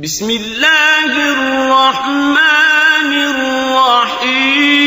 بسم الله الرحمن الرحيم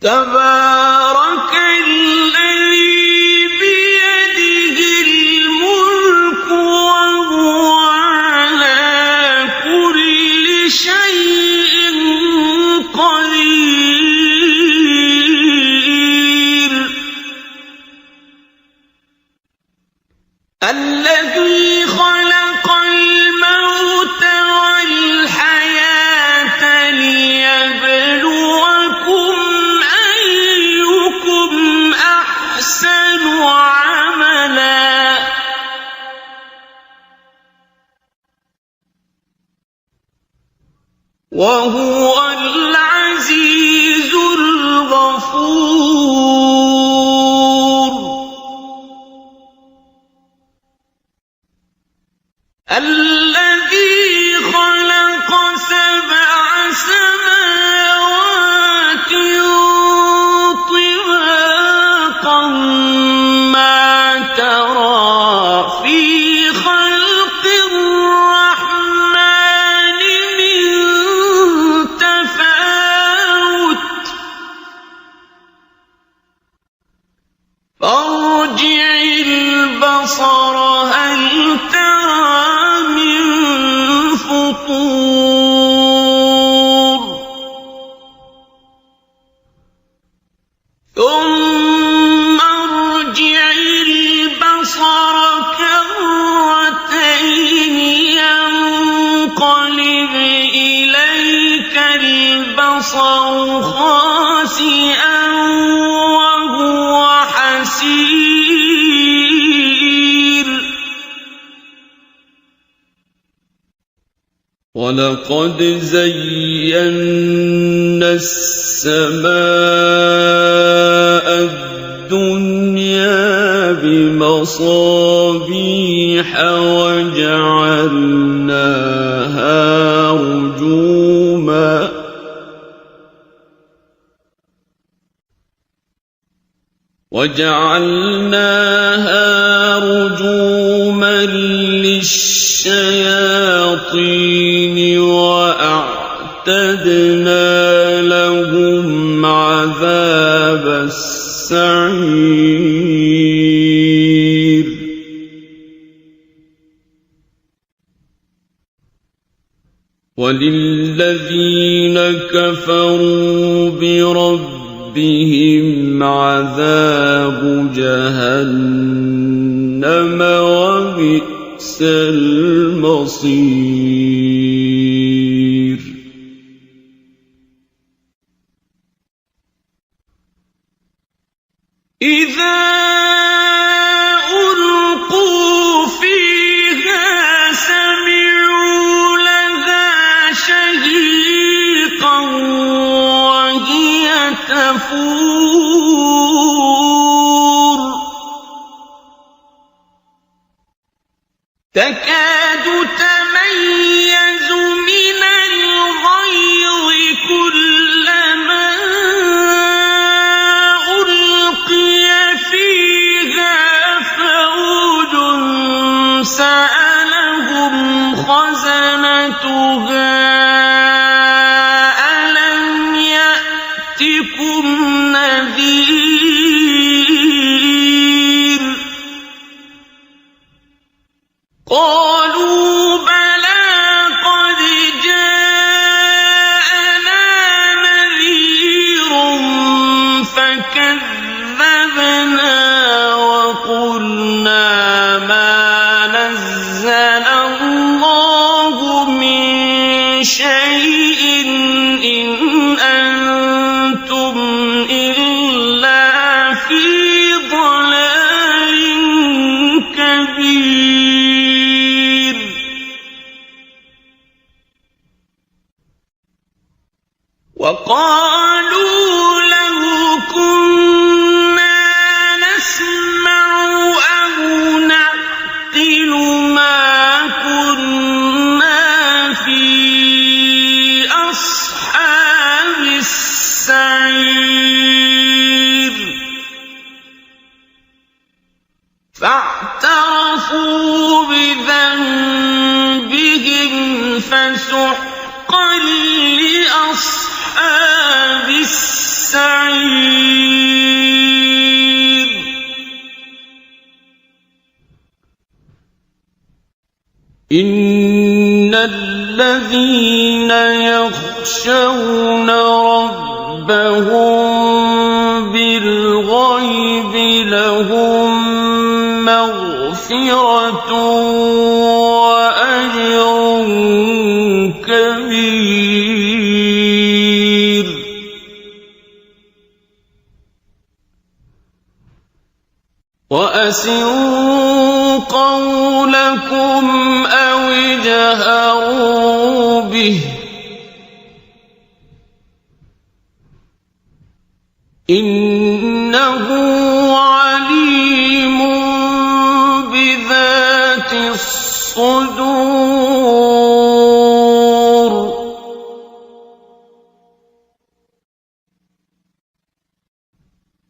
تبارك الذي بيده الملك وهو على كل شيء قدير الذي خلق الموت والحياة ليبلوكم أيكم أحسن عملا وهو العزيز الغفور الذي خلق 7 سماوات طباقا ما ترى في خلق الرحمن من تفاوت فارجع البصر هل ترى من فطور ثم ارجع البصر كرتين ينقلب إليك البصر خاسئا وهو حسير ولقد زينا السماء الدنيا بمصابيح وجعلناها رجوما للشياطين وأعتدنا لهم عذاب السعير وللذين كفروا بربهم عذاب جهنم وبئس المصير إذا ألقوا فيها سمعوا لها شهيقا وهي تفور تكاد تميز من الغيظ كلما ألقي فيها فوج سألهم خزنتها ألم يأتكم نذير قال فاعترفوا بذنبهم فسحقا لأصحاب السعير إن الذين يخشون ربهم بالغيب لهم مغفرة وأجر كبير وأسروا قولكم أو اجهروا به إنه عليم بذات الصدور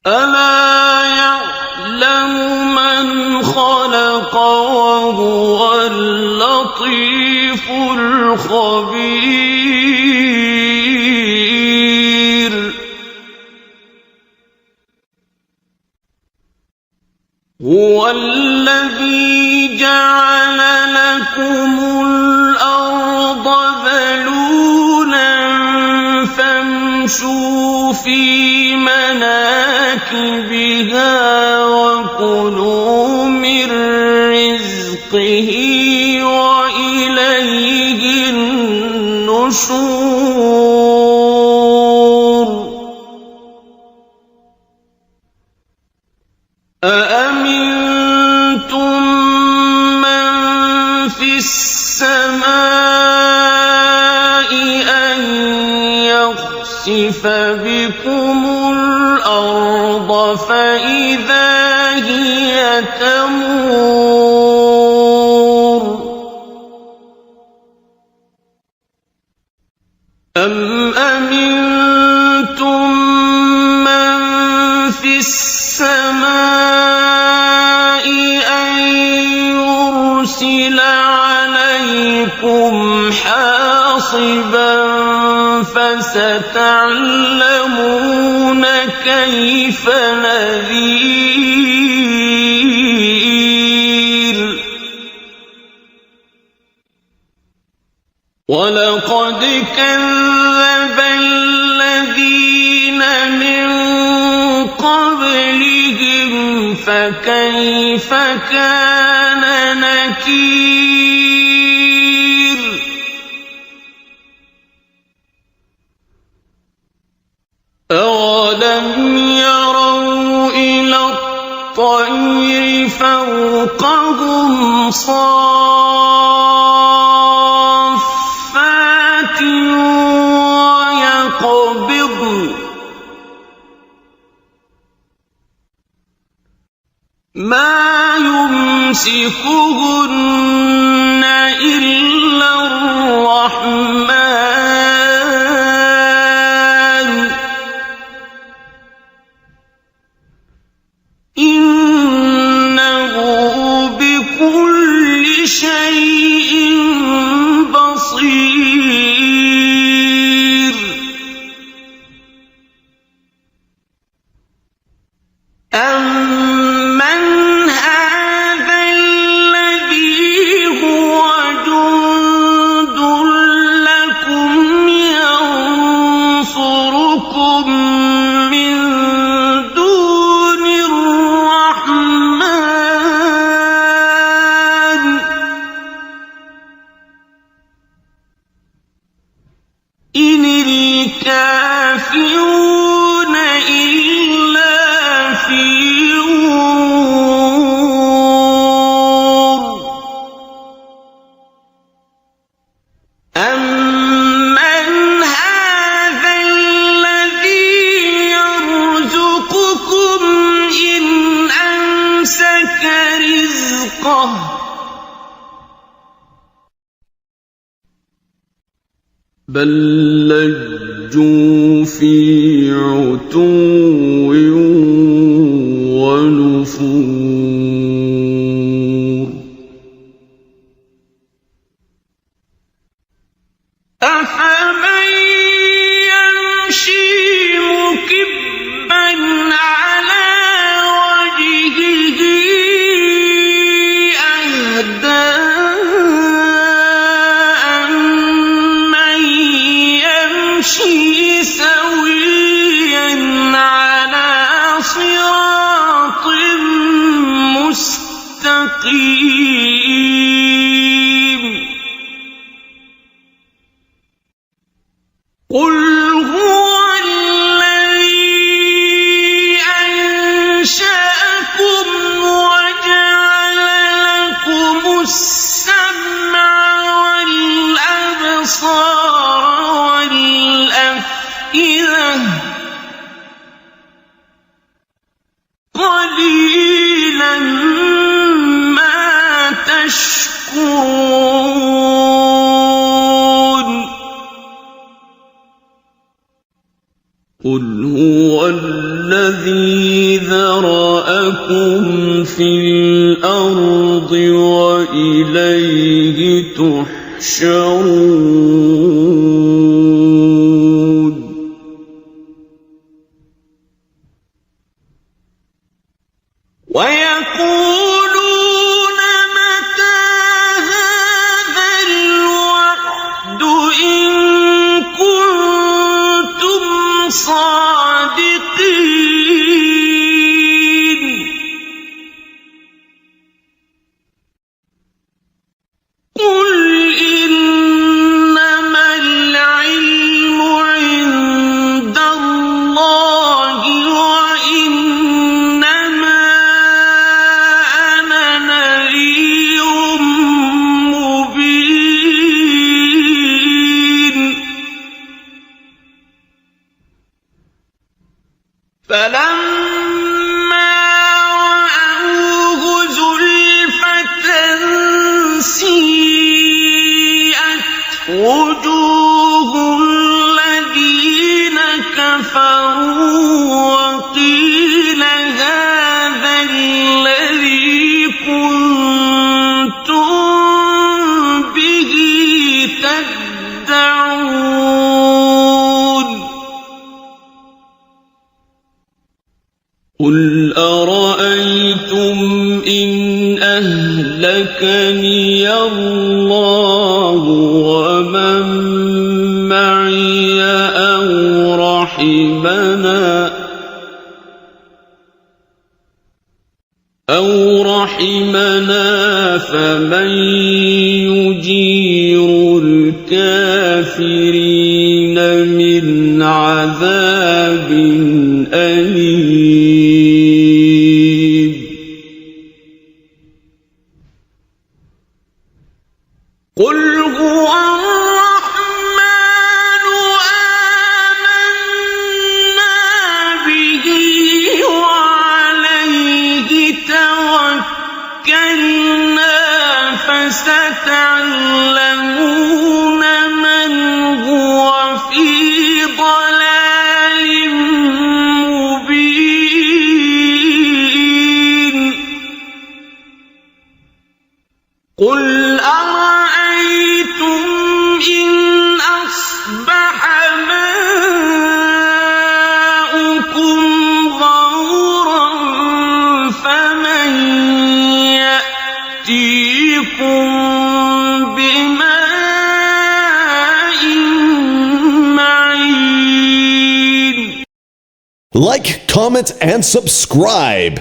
ألا يعلم من خلق وهو اللطيف الخبير هو الذي جعل لكم الأرض ذلولا فامشوا في مناكبها وكلوا من رزقه وإليه النشور أأمنتم من في السماء أن يخسف بكم الأرض فإذا هي تمور أم أمنتم من في السماء أن يرسل عليكم حاصبا فستعلمون كيف نذير ولقد كذب الذين من قبلهم فكيف كان نكير أولم يروا إلى الطير فوقهم صافات ويقبضن ما يمسكهن إلا الرحمن إنه بكل شيء بصير أمن هذا الذي هو جند لكم ينصركم من دون الرحمن إن الكافرون إلا في غرور أمن هذا الذي يرزقكم إن أمسك رزقه بل لجوا في عتو ونفور سقيم قل هو الذي أنشأكم وجعل لكم السمع والأبصار والأفئدة قليلا ما تشكرون قل هو الذي ذرأكم في الأرض وإليه تحشرون ويقولون متى هذا الوعد إن كنتم صادقين قل إنما العلم عند الله وإنما أنا نذير مبين فلما رأوه زلفة سيئت وجوه الذين كفروا وقيل هذا الذي كنتم به تدعون قل أرأيتم إن أهلكني الله ومن معي أو رحمنا فمن يجير الكافرين من عذاب أليم قل هو الرحمن آمنا به وعليه توكلنا فستعلمون من هو في ضلال مبين قل أرأيتم إن أصبح ماؤكم غورا فمن يأتيكم بماء معين. Like, comment, and subscribe.